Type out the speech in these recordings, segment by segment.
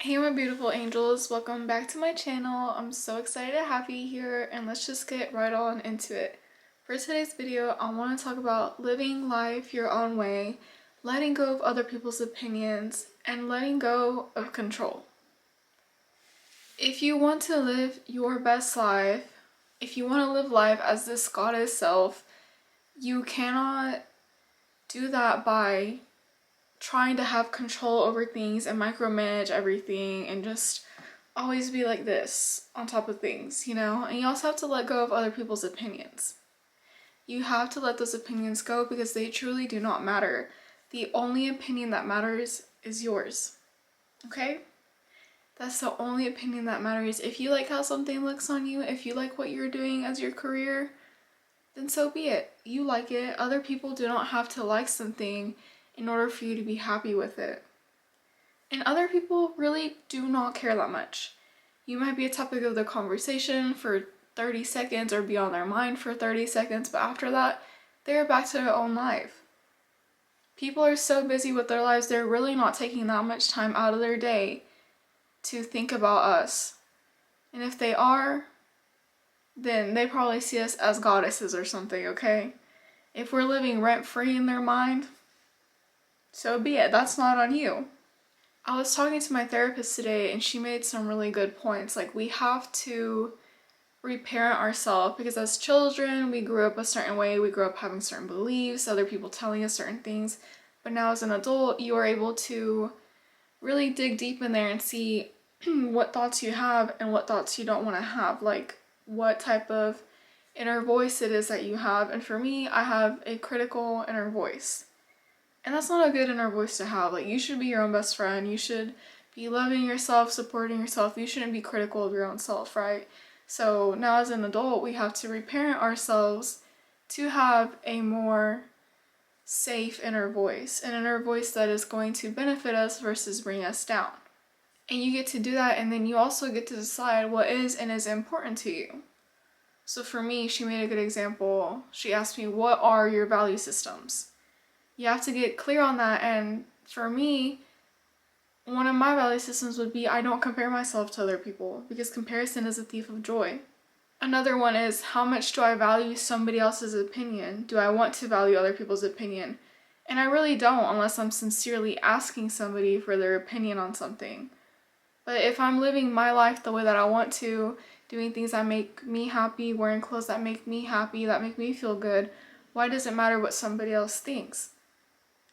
Hey my beautiful angels, welcome back to my channel. I'm so excited to have you here and let's just get right on into it. For today's video, I want to talk about living life your own way, letting go of other people's opinions, and letting go of control. If you want to live your best life, if you want to live life as this goddess self, you cannot do that by trying to have control over things and micromanage everything and just always be like this on top of things, And you also have to let go of other people's opinions. You have to let those opinions go because they truly do not matter. The only opinion that matters is yours. Okay? That's the only opinion that matters. If you like how something looks on you, if you like what you're doing as your career, then so be it. You like it. Other people do not have to like something in order for you to be happy with it. And other people really do not care that much. You might be a topic of the conversation for 30 seconds or be on their mind for 30 seconds, but after that, they're back to their own life. People are so busy with their lives, they're really not taking that much time out of their day to think about us. And if they are, then they probably see us as goddesses or something, okay? If we're living rent-free in their mind, so be it. That's not on you. I was talking to my therapist today and she made some really good points. Like, we have to reparent ourselves because as children, we grew up a certain way, we grew up having certain beliefs, other people telling us certain things. But now as an adult, you are able to really dig deep in there and see what thoughts you have and what thoughts you don't want to have. Like, what type of inner voice it is that you have. And for me, I have a critical inner voice. And that's not a good inner voice to have. Like, you should be your own best friend. You should be loving yourself, supporting yourself. You shouldn't be critical of your own self, right? So now as an adult, we have to reparent ourselves to have a more safe inner voice, an inner voice that is going to benefit us versus bring us down. And you get to do that, and then you also get to decide what is and is important to you. So for me, she made a good example. She asked me, what are your value systems? You have to get clear on that, and for me, one of my value systems would be I don't compare myself to other people because comparison is a thief of joy. Another one is how much do I value somebody else's opinion? Do I want to value other people's opinion? And I really don't unless I'm sincerely asking somebody for their opinion on something. But if I'm living my life the way that I want to, doing things that make me happy, wearing clothes that make me happy, that make me feel good, why does it matter what somebody else thinks?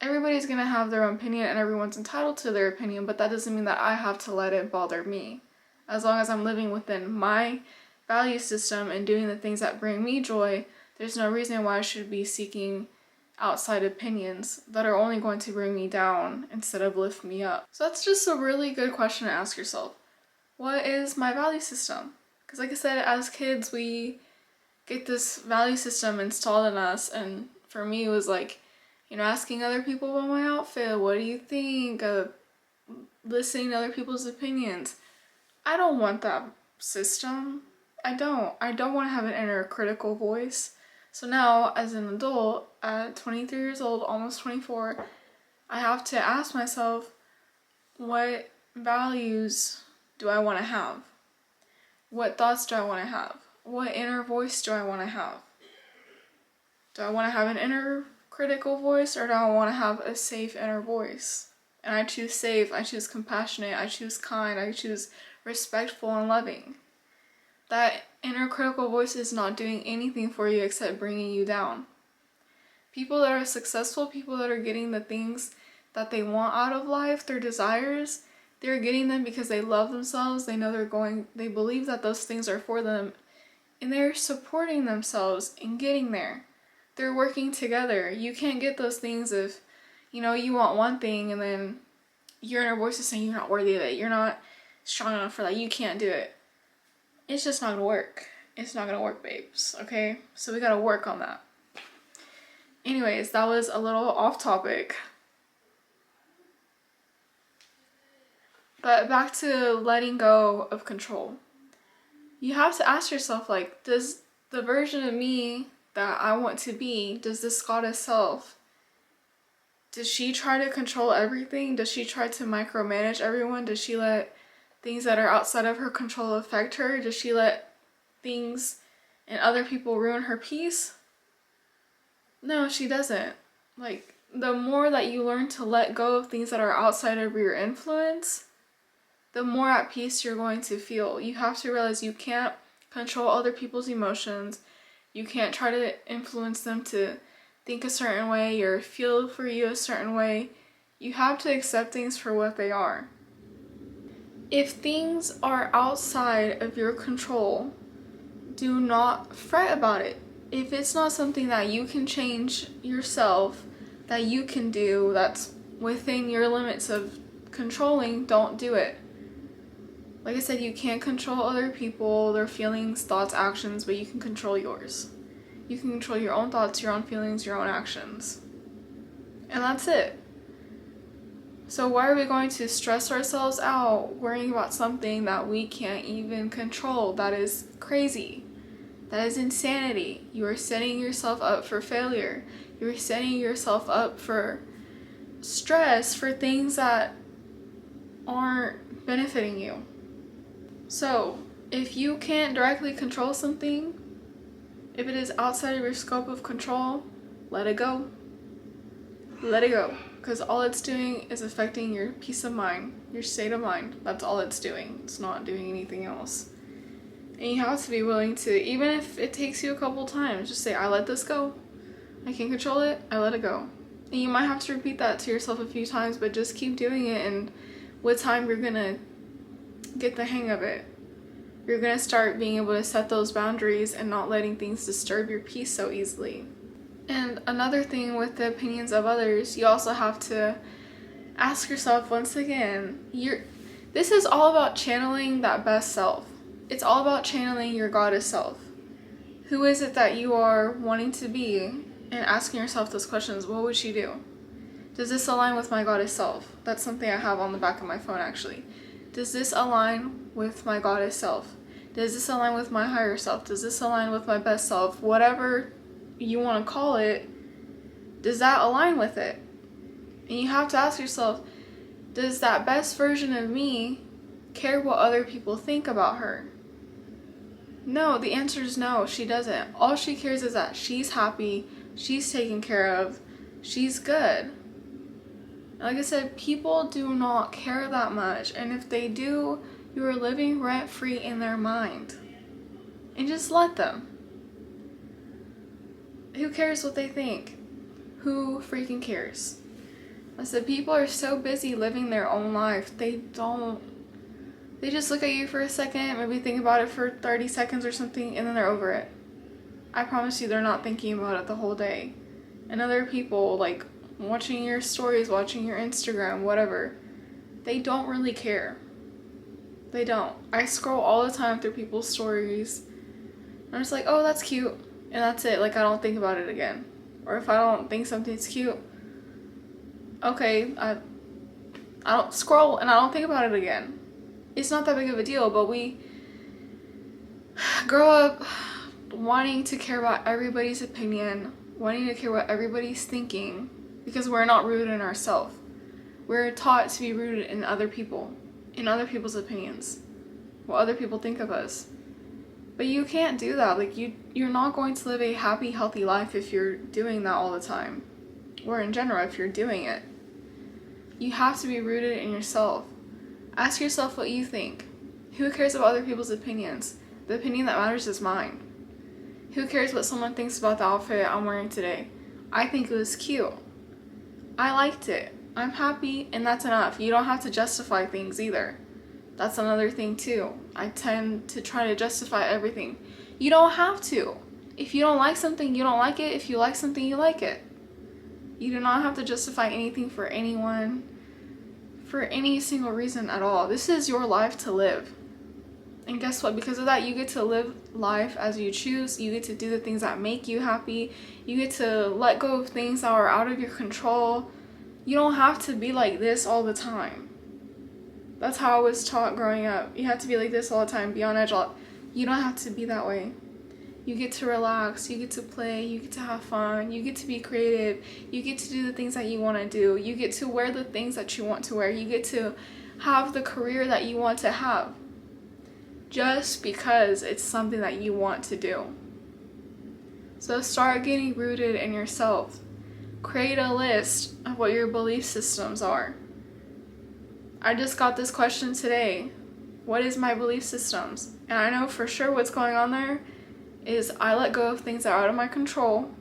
Everybody's gonna have their own opinion and everyone's entitled to their opinion, but that doesn't mean that I have to let it bother me. As long as I'm living within my value system and doing the things that bring me joy, there's no reason why I should be seeking outside opinions that are only going to bring me down instead of lift me up. So that's just a really good question to ask yourself. What is my value system? Because like I said, as kids, we get this value system installed in us, and for me it was like, asking other people about my outfit, what do you think, listening to other people's opinions. I don't want that system. I don't want to have an inner critical voice. So now, as an adult, at 23 years old, almost 24, I have to ask myself, what values do I want to have? What thoughts do I want to have? What inner voice do I want to have? Do I want to have an inner critical voice, or do I want to have a safe inner voice? And I choose safe, I choose compassionate, I choose kind, I choose respectful and loving. That inner critical voice is not doing anything for you except bringing you down. People that are successful, people that are getting the things that they want out of life, their desires, they're getting them because they love themselves, they know they believe that those things are for them, and they're supporting themselves in getting there. They're working together. You can't get those things if, you want one thing and then your inner voice is saying you're not worthy of it. You're not strong enough for that. You can't do it. It's just not gonna work. It's not gonna work, babes, okay? So we gotta work on that. Anyways, that was a little off topic. But back to letting go of control. You have to ask yourself, like, does the version of me that I want to be, does this goddess self, Does she try to control everything? Does she try to micromanage everyone? Does she let things that are outside of her control affect her? Does she let things and other people ruin her peace? No, she doesn't. Like, the more that you learn to let go of things that are outside of your influence, the more at peace you're going to feel. You have to realize you can't control other people's emotions. You can't try to influence them to think a certain way or feel for you a certain way. You have to accept things for what they are. If things are outside of your control, do not fret about it. If it's not something that you can change yourself, that you can do, that's within your limits of controlling, don't do it. Like I said, you can't control other people, their feelings, thoughts, actions, but you can control yours. You can control your own thoughts, your own feelings, your own actions. And that's it. So why are we going to stress ourselves out worrying about something that we can't even control? That is crazy. That is insanity. You are setting yourself up for failure. You are setting yourself up for stress, for things that aren't benefiting you. So, if you can't directly control something, if it is outside of your scope of control, let it go. Let it go. Because all it's doing is affecting your peace of mind, your state of mind. That's all it's doing. It's not doing anything else. And you have to be willing to, even if it takes you a couple times, just say, I let this go. I can't control it. I let it go. And you might have to repeat that to yourself a few times, but just keep doing it. And with time, you're going to get the hang of it. You're going to start being able to set those boundaries and not letting things disturb your peace so easily. And another thing with the opinions of others, you also have to ask yourself once again, this is all about channeling that best self. It's all about channeling your goddess self. Who is it that you are wanting to be? And asking yourself those questions. What would she do? Does this align with my goddess self? That's something I have on the back of my phone actually. Does this align with my goddess self? Does this align with my higher self? Does this align with my best self? Whatever you want to call it, does that align with it? And you have to ask yourself, does that best version of me care what other people think about her? No, the answer is no, she doesn't. All she cares is that she's happy, she's taken care of, she's good. Like I said, people do not care that much, and if they do, you are living rent-free in their mind. And just let them. Who cares what they think? Who freaking cares? I said, people are so busy living their own life, they just look at you for a second, maybe think about it for 30 seconds or something, and then they're over it. I promise you, they're not thinking about it the whole day. And other people, like, watching your stories, watching your Instagram, whatever, they don't really care. They don't. I scroll all the time through people's stories. I'm just like, oh, that's cute. And that's it. Like, I don't think about it again. Or if I don't think something's cute, okay, I don't scroll and I don't think about it again. It's not that big of a deal, but we grow up wanting to care about everybody's opinion, wanting to care what everybody's thinking, because we're not rooted in ourselves. We're taught to be rooted in other people, in other people's opinions, what other people think of us. But you can't do that. Like, you're not going to live a happy, healthy life if you're doing that all the time. Or in general, if you're doing it. You have to be rooted in yourself. Ask yourself what you think. Who cares about other people's opinions? The opinion that matters is mine. Who cares what someone thinks about the outfit I'm wearing today? I think it was cute. I liked it. I'm happy, and that's enough. You don't have to justify things either. That's another thing too. I tend to try to justify everything. You don't have to. If you don't like something, you don't like it. If you like something, you like it. You do not have to justify anything for anyone, for any single reason at all. This is your life to live. And guess what? Because of that, you get to live life as you choose. You get to do the things that make you happy. You get to let go of things that are out of your control. You don't have to be like this all the time. That's how I was taught growing up. You have to be like this all the time, be on edge. You don't have to be that way. You get to relax, you get to play, you get to have fun, you get to be creative, you get to do the things that you want to do, you get to wear the things that you want to wear, you get to have the career that you want to have. Just because it's something that you want to do. So start getting rooted in yourself. Create a list of what your belief systems are. I just got this question today. What is my belief systems? And I know for sure what's going on there is I let go of things that are out of my control.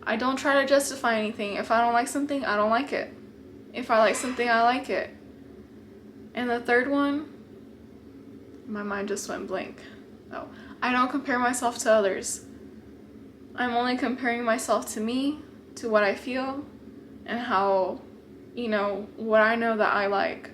I don't try to justify anything. If I don't like something, I don't like it. If I like something, I like it. And the third one, my mind just went blank. Oh, I don't compare myself to others. I'm only comparing myself to me, to what I feel, and how, what I know that I like.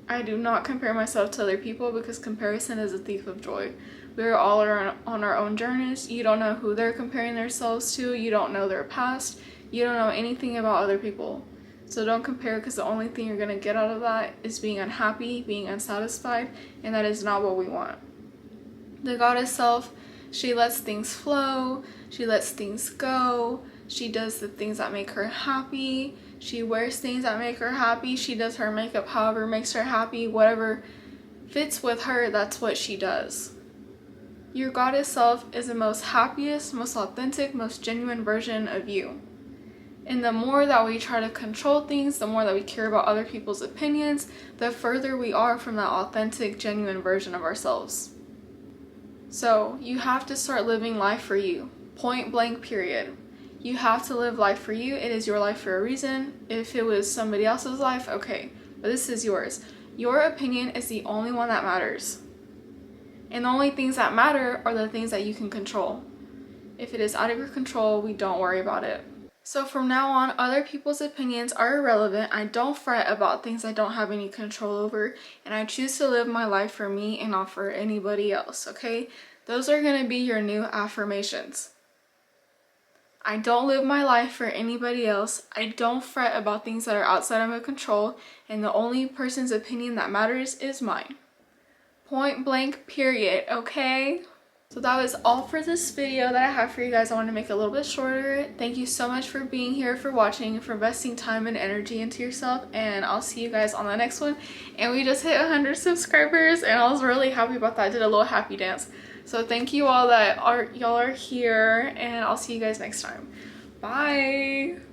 I do not compare myself to other people because comparison is a thief of joy. We're all on our own journeys. You don't know who they're comparing themselves to. You don't know their past. You don't know anything about other people. So don't compare, because the only thing you're going to get out of that is being unhappy, being unsatisfied, and that is not what we want. The goddess self, she lets things flow. She lets things go. She does the things that make her happy. She wears things that make her happy. She does her makeup however makes her happy. Whatever fits with her, that's what she does. Your goddess self is the most happiest, most authentic, most genuine version of you. And the more that we try to control things, the more that we care about other people's opinions, the further we are from that authentic, genuine version of ourselves. So you have to start living life for you. Point blank, period. You have to live life for you. It is your life for a reason. If it was somebody else's life, okay. But this is yours. Your opinion is the only one that matters. And the only things that matter are the things that you can control. If it is out of your control, we don't worry about it. So from now on, other people's opinions are irrelevant. I don't fret about things I don't have any control over. And I choose to live my life for me and not for anybody else, okay? Those are going to be your new affirmations. I don't live my life for anybody else. I don't fret about things that are outside of my control. And the only person's opinion that matters is mine. Point blank, period, okay? So that was all for this video that I have for you guys. I wanted to make it a little bit shorter. Thank you so much for being here, for watching, for investing time and energy into yourself, and I'll see you guys on the next one. And we just hit 100 subscribers, and I was really happy about that. I did a little happy dance. So thank you all that y'all are here, and I'll see you guys next time. Bye!